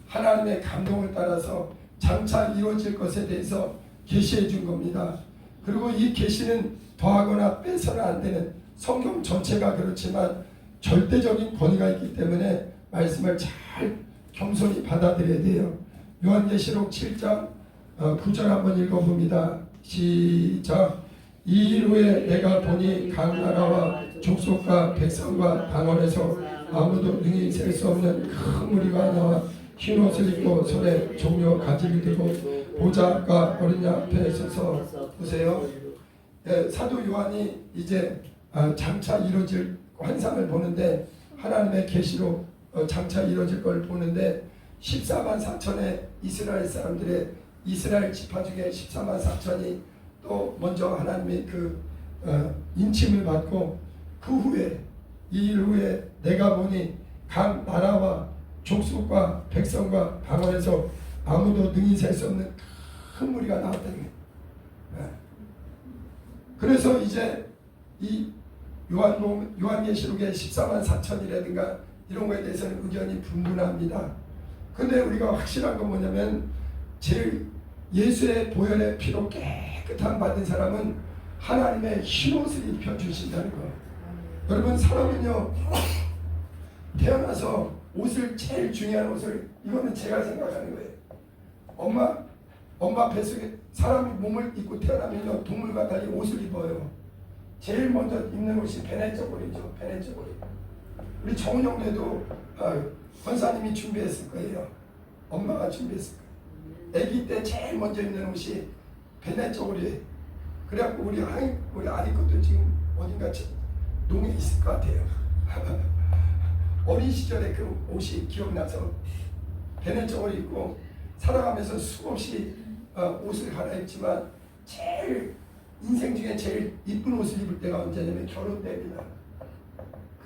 하나님의 감동을 따라서 장차 이루어질 것에 대해서 계시해 준 겁니다. 그리고 이 계시는 더하거나 빼서는 안 되는, 성경 전체가 그렇지만 절대적인 권위가 있기 때문에 말씀을 잘 겸손히 받아들여야 돼요. 요한계시록 7장 9절 한번 읽어봅니다. 시작. 이 일 후에 내가 보니 각 나라와 족속과 백성과 방언에서 아무도 능히 셀 수 없는 큰 무리가 나와 흰 옷을 입고 손에 종려 가지를 들고 보좌과 어린 양 앞에 서서 보세요. 사도 요한이 이제 장차 이루어질 환상을 보는데 하나님의 계시로 장차 이루어질 걸 보는데 14만 4천의 이스라엘 사람들의 이스라엘 지파 중에 14만 4천이 또 먼저 하나님의 그 인침을 받고 그 후에 이 일 후에 내가 보니 각 나라와 족속과 백성과 방언에서 아무도 능히 셀 수 없는 큰 무리가 나왔다는 거예요. 그래서 이제 이 요한계시록의 14만 4천이라든가 이런 거에 대해서는 의견이 분분합니다. 근데 우리가 확실한 건 뭐냐면 제일 예수의 보혈의 피로 깨끗함 받은 사람은 하나님의 흰옷을 입혀주신다는 거. 여러분 사람은요 태어나서 옷을 제일 중요한 옷을 이거는 제가 생각하는 거예요. 엄마 뱃속에 사람이 몸을 입고 태어나면요 동물과 달리 옷을 입어요. 제일 먼저 입는 옷이 베네저고리죠. 베네저고리. 우리 정은영네도 권사님이 준비했을 거예요. 엄마가 준비했을 거예요. 아기 때 제일 먼저 입는 옷이 베네저고리. 그래갖고 우리 아이 것도 지금 어딘가 농에 있을 것 같아요. 어린 시절에 그 옷이 기억나서 베네저고리 입고 살아가면서 수없이 옷을 갈아입지만 제일 인생 중에 제일 이쁜 옷을 입을 때가 언제냐면 결혼 때입니다.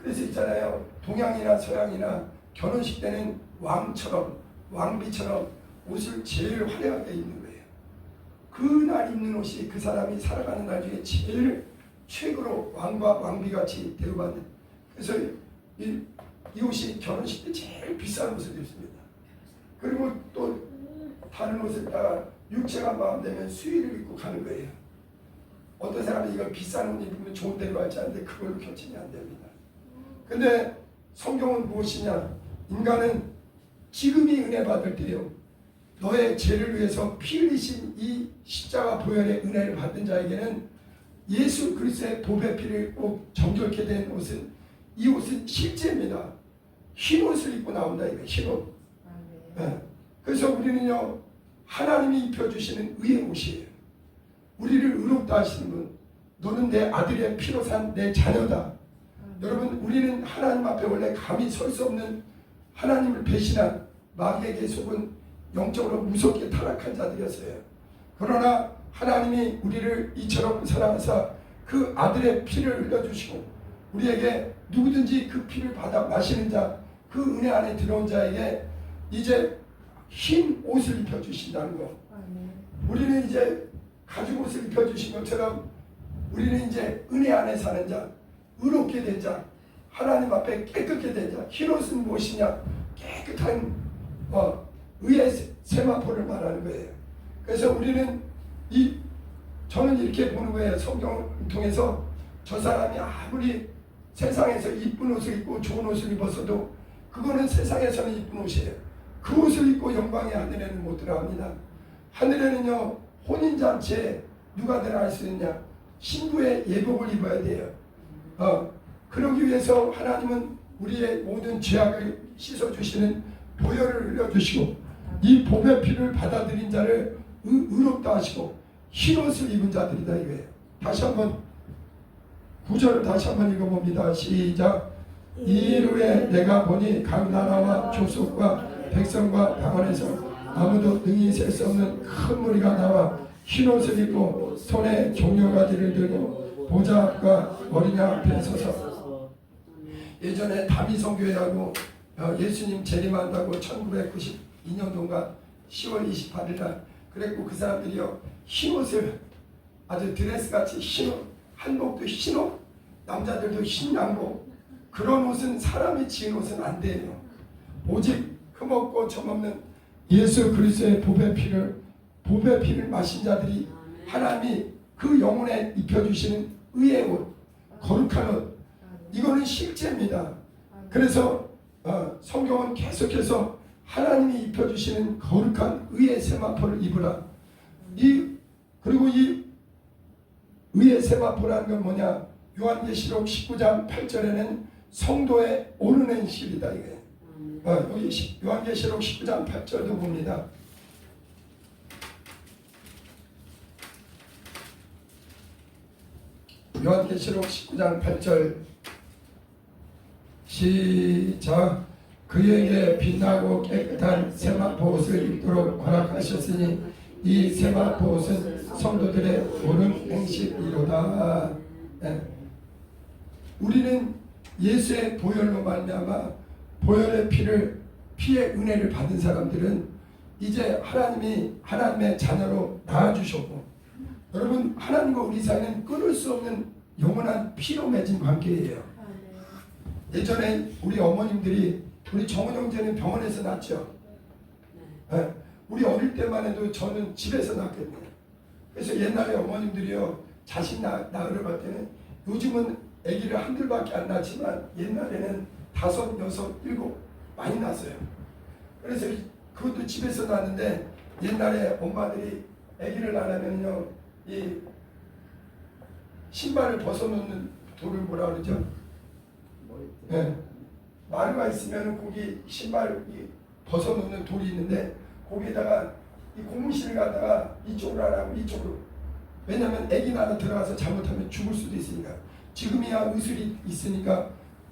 그래서 있잖아요. 동양이나 서양이나 결혼식 때는 왕처럼 왕비처럼 옷을 제일 화려하게 입는 거예요. 그날 입는 옷이 그 사람이 살아가는 날 중에 제일 최고로 왕과 왕비같이 대우받는. 그래서 이 옷이 결혼식 때 제일 비싼 옷을 입습니다. 그리고 또 다른 옷을 따라 육체가 마음되면 수의를 입고 가는 거예요. 어떤 사람은 이걸 비싼 옷 입으면 좋은 데로 갈지 않는데 그걸로 결정이 안 됩니다. 근데 성경은 무엇이냐? 인간은 지금이 은혜 받을 때요. 너의 죄를 위해서 피 흘리신 이 십자가 보혈의 은혜를 받은 자에게는 예수 그리스도의 보배 피를 꼭 정결케 된 옷은 이 옷은 실제입니다. 흰 옷을 입고 나온다 이거예요. 흰 옷. 네. 그래서 우리는요 하나님이 입혀주시는 의의 옷이에요. 우리를 의롭다 하시는 분, 너는 내 아들의 피로 산 내 자녀다. 여러분 우리는 하나님 앞에 원래 감히 설 수 없는 하나님을 배신한 마귀에게 속은 영적으로 무섭게 타락한 자들이었어요. 그러나 하나님이 우리를 이처럼 사랑하사 그 아들의 피를 흘려주시고 우리에게 누구든지 그 피를 받아 마시는 자, 그 은혜 안에 들어온 자에게 이제 흰 옷을 입혀주신다는 거. 우리는 이제 가죽 옷을 입혀주신 것처럼 우리는 이제 은혜 안에 사는 자, 의롭게 된 자, 하나님 앞에 깨끗게 된 자. 흰 옷은 무엇이냐? 깨끗한 의의 세마포를 말하는 거예요. 그래서 우리는 저는 이렇게 보는 거예요. 성경을 통해서 저 사람이 아무리 세상에서 이쁜 옷을 입고 좋은 옷을 입었어도 그거는 세상에서는 이쁜 옷이에요. 그 옷을 입고 영광의 하늘에는 못 들어갑니다. 하늘에는요 혼인잔치에 누가 들어갈 수 있냐? 신부의 예복을 입어야 돼요. 그러기 위해서 하나님은 우리의 모든 죄악을 씻어주시는 보혈을 흘려주시고 이 보배 피를 받아들인 자를 의롭다 하시고 흰옷을 입은 자들이다 이거예요. 다시 한번 9절을 다시 한번 읽어봅니다. 시작. 이 후에 내가 보니 각 나라와 족속과 백성과 방언에서 아무도 능히 셀 수 없는 큰 무리가 나와 흰옷을 입고 손에 종려가지를 들고 보좌 앞과 어린 양 앞에 서서. 예전에 다미성교회하고 예수님 재림한다고 1992년도인가 10월 28일 날 그랬고 그 사람들이요 흰옷을 아주 드레스같이 흰옷, 한복도 흰옷, 남자들도 흰 양복, 그런 옷은 사람이 지은 옷은 안 돼요. 오직 흠없고 점없는 예수 그리스도의 보배 피를 마신 자들이 하나님이 그 영혼에 입혀주시는 의의 옷, 거룩한 옷, 이거는 실제입니다. 그래서 성경은 계속해서 하나님이 입혀주시는 거룩한 의의 세마포를 입으라. 그리고 이 의의 세마포라는 건 뭐냐? 요한계시록 19장 8절에는 성도의 오르는 실이다 이게. 여기 요한계시록 19장 8절도 봅니다. 요한계시록 19장 8절 시작. 그에게 빛나고 깨끗한 세마포옷을 입도록 허락하셨으니 이 세마포옷은 성도들의 옳은 행실이로다. 네. 우리는 예수의 보혈로 말미암아 보혈의 피의 은혜를 받은 사람들은 이제 하나님의 자녀로 낳아주셨고, 여러분 하나님과 우리 사이는 끊을 수 없는 영원한 피로 맺은 관계예요. 예전에 우리 어머님들이 우리 정은 형제는 병원에서 낳았죠. 네. 우리 어릴 때만 해도 저는 집에서 낳았거든요. 그래서 옛날에 어머님들이요 자식 낳으러 갈 때는, 요즘은 아기를 한둘밖에 안 낳지만 옛날에는 5, 6, 7 많이 낳았어요. 그래서 그것도 집에서 낳았는데, 옛날에 엄마들이 아기를 낳으면요 이 신발을 벗어놓는 돌을 뭐라 그러죠? 네. 마루가 있으면 거기 신발 벗어놓는 돌이 있는데, 거기에다가 이 고무신을 갖다가 이쪽으로 하라고 이쪽으로. 왜냐하면 아기 낳아 들어가서 잘못하면 죽을 수도 있으니까. 지금이야 의술이 있으니까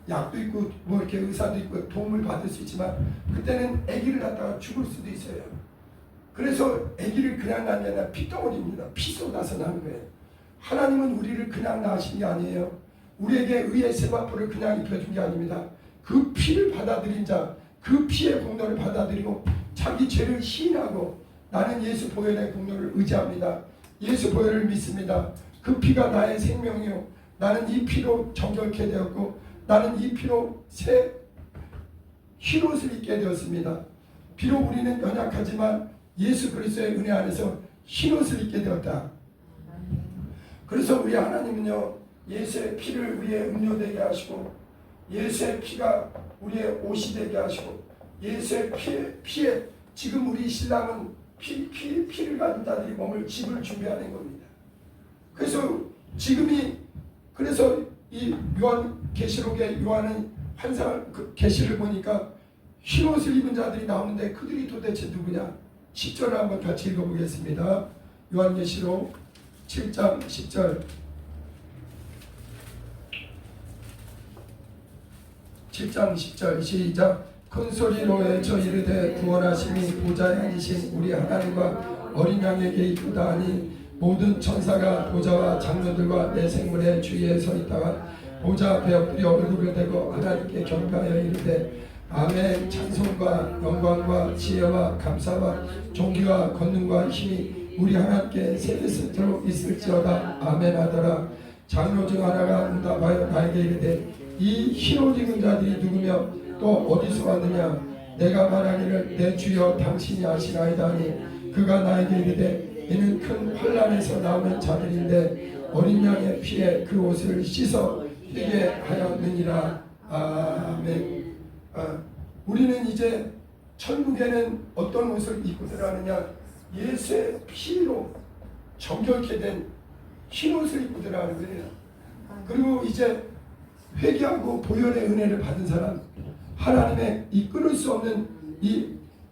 약도 있고 뭐 이렇게 의사도 있고 도움을 받을 수 있지만, 그때는 아기를 갖다가 죽을 수도 있어요. 그래서 아기를 그냥 낳는 게 아니라 피덩어리입니다. 피 쏟아서 낳는 거예요. 하나님은 우리를 그냥 낳으신 게 아니에요. 우리에게 의의 세마포를 그냥 입혀준 게 아닙니다. 그 피를 받아들인 자, 그 피의 공로를 받아들이고 자기 죄를 시인하고, 나는 예수 보혈의 공로를 의지합니다. 예수 보혈을 믿습니다. 그 피가 나의 생명이요, 나는 이 피로 정결케 되었고, 나는 이 피로 새 흰옷을 입게 되었습니다. 비록 우리는 연약하지만 예수 그리스도의 은혜 안에서 흰옷을 입게 되었다. 그래서 우리 하나님은요 예수의 피를 우리의 음료되게 하시고, 예수의 피가 우리의 옷이 되게 하시고, 예수의 피에 지금 우리 신랑은 피를 가진 자들이 머물 집을 준비하는 겁니다. 그래서 그래서 이 요한계시록에 요한은 환상 그 계시를 보니까 흰옷을 입은 자들이 나오는데, 그들이 도대체 누구냐? 10절을 한번 같이 읽어보겠습니다. 요한계시록 7장 10절. 7장 10절 시작. 큰 소리로 외쳐 이르되 구원하심이 보좌에 앉으신 우리 하나님과 어린 양에게 있도다 하니, 모든 천사가 보좌와 장로들과 내 생물의 주위에 서 있다가 보좌 앞에 엎드려 얼굴을 대고 하나님께 경배하여 이르되 아멘. 찬송과 영광과 지혜와 감사와 존귀와 권능과 힘이 우리 하나님께 세세토록 있을지어다. 아멘 하더라. 장로 중 하나가 응답하여 나에게 이르되 이 흰옷 입은 자들이 누구며 또 어디서 왔느냐? 내가 말하기를 내 주여 당신이 아시나이다 하니, 그가 나에게 이르되 이는 큰 환난에서 나오는 자들인데 어린 양의 피에 그 옷을 씻어 희게 하였느니라. 아멘. 우리는 이제 천국에는 어떤 옷을 입고 들어가느냐? 예수의 피로 정결케 된 흰옷을 입고 들어가는 거예요. 그리고 이제 회개하고 보혈의 은혜를 받은 사람, 하나님의 이 끊을 수 없는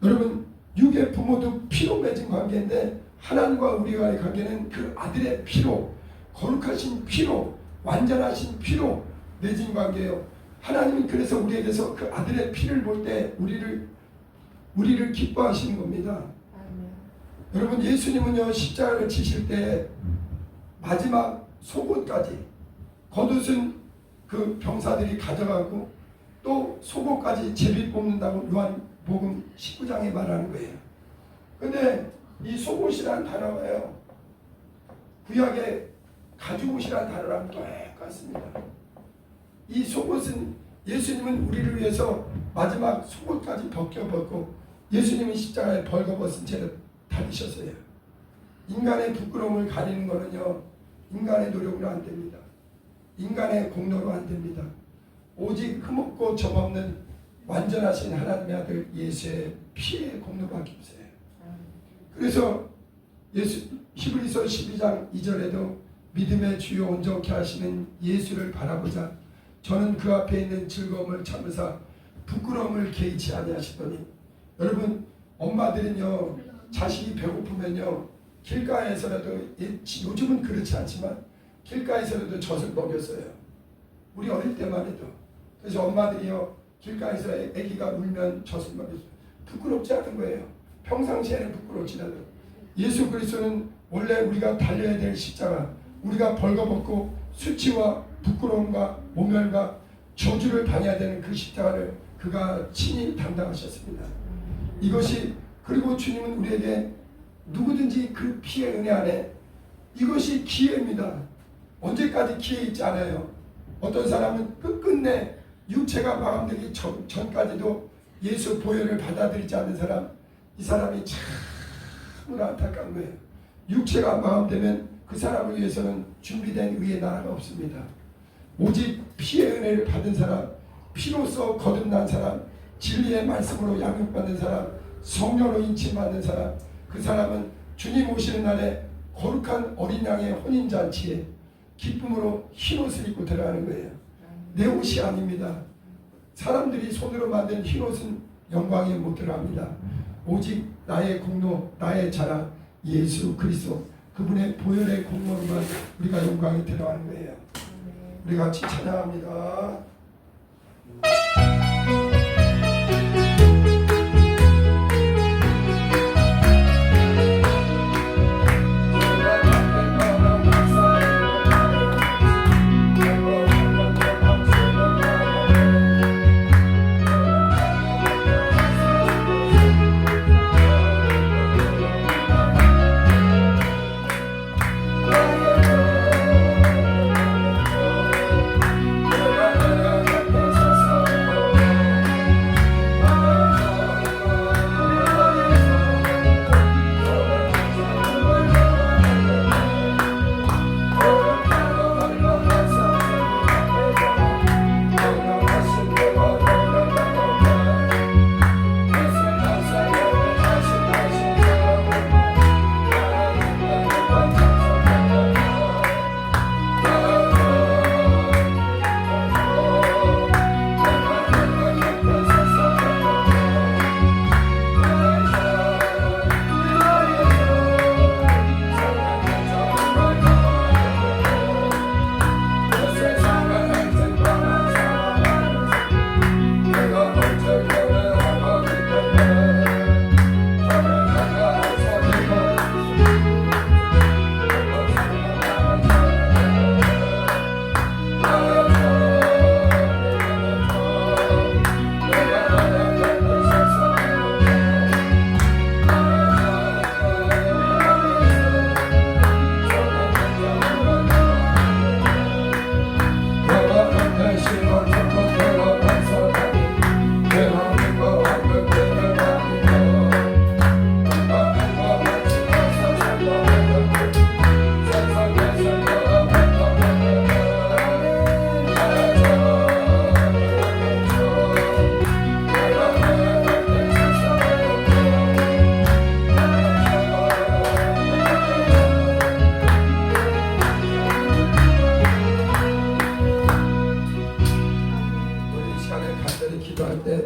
여러분 육의 부모도 피로 맺은 관계인데, 하나님과 우리와의 관계는 그 아들의 피로, 거룩하신 피로, 완전하신 피로 맺은 관계예요. 하나님은 그래서 우리에게서 그 아들의 피를 볼 때 우리를 기뻐하시는 겁니다. 여러분 예수님은요 십자가를 치실 때 마지막 속옷까지, 겉옷은 그 병사들이 가져가고 또 속옷까지 제비 뽑는다고 요한복음 19장에 말하는 거예요. 근데 이 속옷이라는 단어가요 구약의 가죽옷이라는 단어랑 똑같습니다. 이 속옷은 예수님은 우리를 위해서 마지막 속옷까지 벗고, 예수님은 십자가에 벌거벗은 채로 다니셨어요. 인간의 부끄러움을 가리는 거는요 인간의 노력으로 안 됩니다. 인간의 공로로 안 됩니다. 오직 흠없고 점없는 완전하신 하나님의 아들 예수의 피의 공로밖에 없어요. 그래서 히브리서 12장 2절에도 믿음의 주요 온전케 하시는 예수를 바라보자. 저는 그 앞에 있는 즐거움을 참으사 부끄러움을 개의치 아니하시더니. 여러분 엄마들은요 자식이 배고프면요 길가에서라도, 요즘은 그렇지 않지만 길가에서도 젖을 먹였어요. 우리 어릴 때만 해도. 그래서 엄마들이요 길가에서 아기가 울면 젖을 먹였어요. 부끄럽지 않은 거예요. 평상시에는 부끄럽지 않아요. 예수 그리스도는 원래 우리가 달려야 될 십자가, 우리가 벌거벗고 수치와 부끄러움과 모멸과 저주를 당해야 되는 그 십자가를 그가 친히 담당하셨습니다. 이것이, 그리고 주님은 우리에게 누구든지 그 피의 은혜 안에, 이것이 기회입니다. 언제까지 기회 있지 않아요. 어떤 사람은 끝끝내 육체가 마감되기 전까지도 예수 보혈을 받아들이지 않는 사람, 이 사람이 참으로 안타까운 거예요. 육체가 마감되면 그 사람을 위해서는 준비된 의의 나라가 없습니다. 오직 피의 은혜를 받은 사람, 피로써 거듭난 사람, 진리의 말씀으로 양육받는 사람, 성령으로 인침받는 사람, 그 사람은 주님 오시는 날에 거룩한 어린 양의 혼인잔치에 기쁨으로 흰옷을 입고 들어가는 거예요. 내 옷이 아닙니다. 사람들이 손으로 만든 흰옷은 영광에 못 들어갑니다. 오직 나의 공로, 나의 자랑, 예수 그리스도, 그분의 보혈의 공로로만 우리가 영광에 들어가는 거예요. 우리 같이 찬양합니다.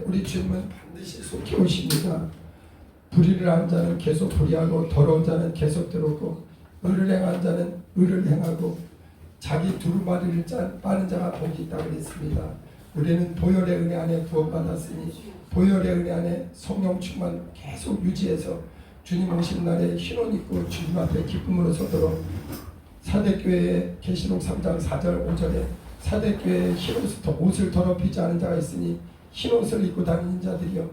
우리 주님은 반드시 속히 오십니다. 불의를 한 자는 계속 불의하고 더러운 자는 계속 더럽고 의를 행한 자는 의를 행하고 자기 두루마리를 빠는 자가 복이 있다고 그랬습니다. 우리는 보혈의 은혜 안에 구원받았으니 보혈의 은혜 안에 성령 충만 계속 유지해서 주님 오신 날에 흰옷 입고 주님 앞에 기쁨으로 서도록, 사대교회에 계시록 3장 4절 5절에 사대교회에 옷을 더럽히지 않은 자가 있으니 흰옷을 입고 다니는 자들이요,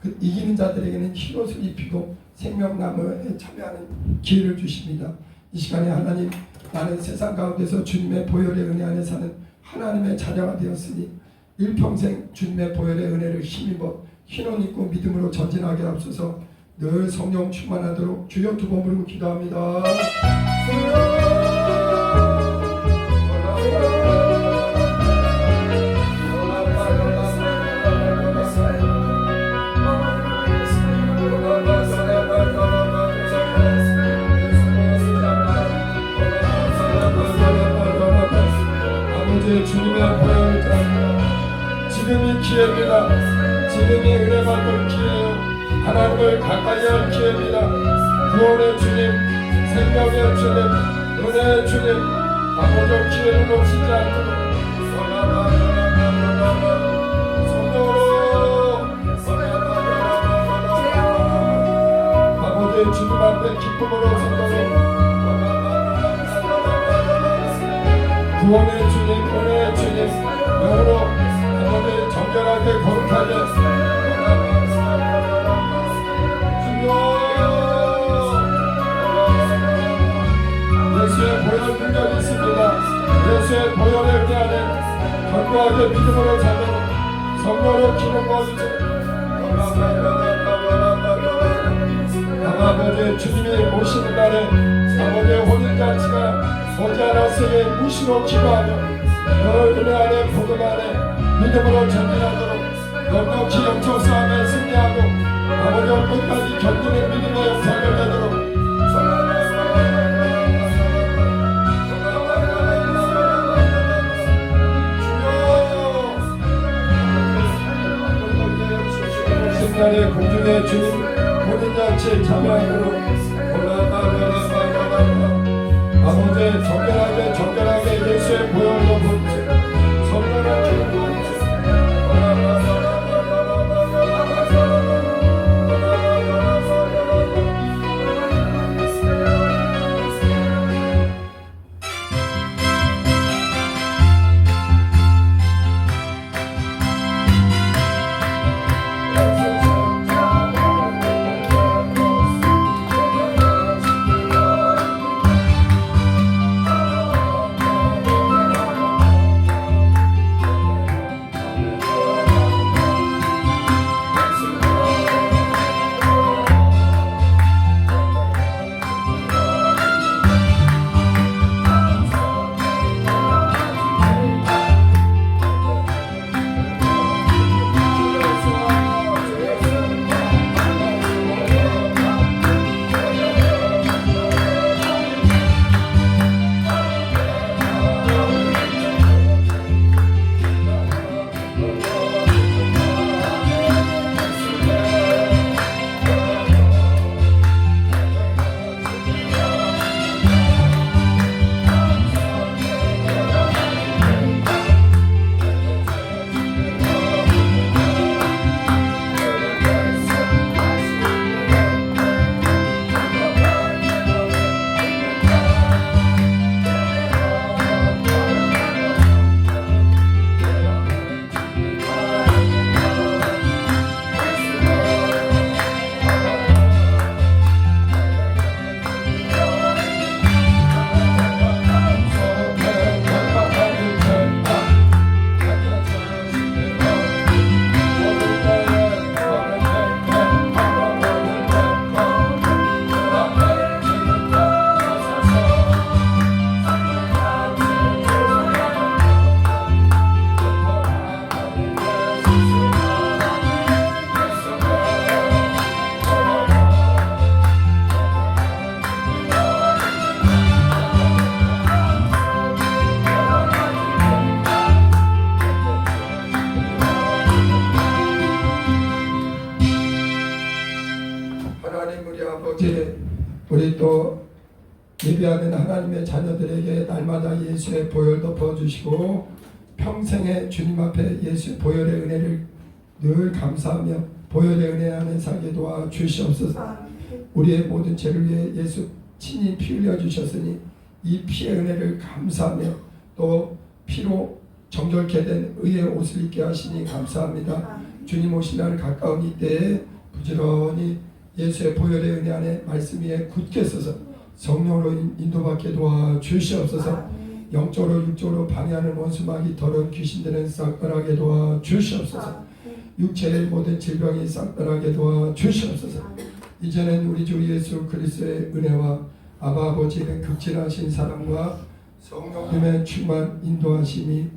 그 이기는 자들에게는 흰옷을 입히고 생명나무에 참여하는 기회를 주십니다. 이 시간에 하나님, 나는 세상 가운데서 주님의 보혈의 은혜 안에 사는 하나님의 자녀가 되었으니 일평생 주님의 보혈의 은혜를 힘입어 흰옷 입고 믿음으로 전진하게 앞서서 늘 성령 충만하도록 주여 두 번 부르고 기도합니다. 주님의 보혈을 따릅니다. 지금이 기회입니다. 지금이 은혜 받는 기회요, 하나님을 가까이 할 기회입니다. 구원의 주님, 생명의 주님, 은혜의 주님, 아버지 기회를 놓치지 않도록 아버지 주님 앞에 기쁨으로 선도로 구원의 주님, 은혜의 주님, 영으로 아버지 정결하게 거룩하게 예수의 보혈 능력이 있습니다. 예수의 보혈의 은혜 안에 견고하게 믿음으로 살도록 성령으로 기름 부어주세요. 아버지 주님이 오시는 날에 아버지의 혼인잔치가 머지않았으니 무시로 기도하며 늘 은혜 안에 복음 안에 믿음으로 전진하도록 넉넉히 영적 싸움에 승리하고 아버지와 끝까지 견디는 믿음의 역사를 내도록 신날의 공중의 주님 혼인잔치에 참여하도록 아버지 정결하게 예수의 보혈로 붓지 성령의 기름으로 우리 또 예배하는 하나님의 자녀들에게 날마다 예수의 보혈도 부어주시고 평생에 주님 앞에 예수의 보혈의 은혜를 늘 감사하며 보혈의 은혜 안에 살게 도와 주시옵소서. 우리의 모든 죄를 위해 예수 친히 피 흘려 주셨으니 이 피의 은혜를 감사하며 또 피로 정결케 된 의의 옷을 입게 하시니 감사합니다. 주님 오신 날 가까운 이때에 부지런히 예수의 보혈의 은혜 안에 말씀 위에 굳게 서서 성령으로 인도받게 도와 주시옵소서. 영적으로 육적으로 방해하는 원수마귀 더러운 귀신들은 싹 떠나게 도와 주시옵소서. 육체의 모든 질병이 싹 떠나게 도와 주시옵소서. 이제는 우리 주 예수 그리스도의 은혜와 아바 아버지의 극진하신 사랑과 성령님의 충만 인도하심이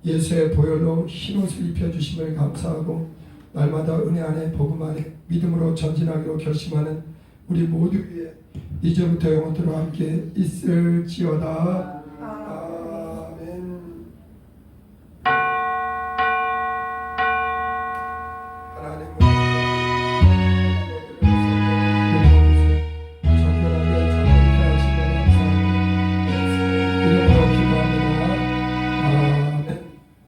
예수의 보혈로 흰옷을 입혀주심을 감사하고 날마다 은혜 안에 복음 안에 믿음으로 전진하기로 결심하는 우리 모두 위에 이제부터 영원토록 함께 있을지어다.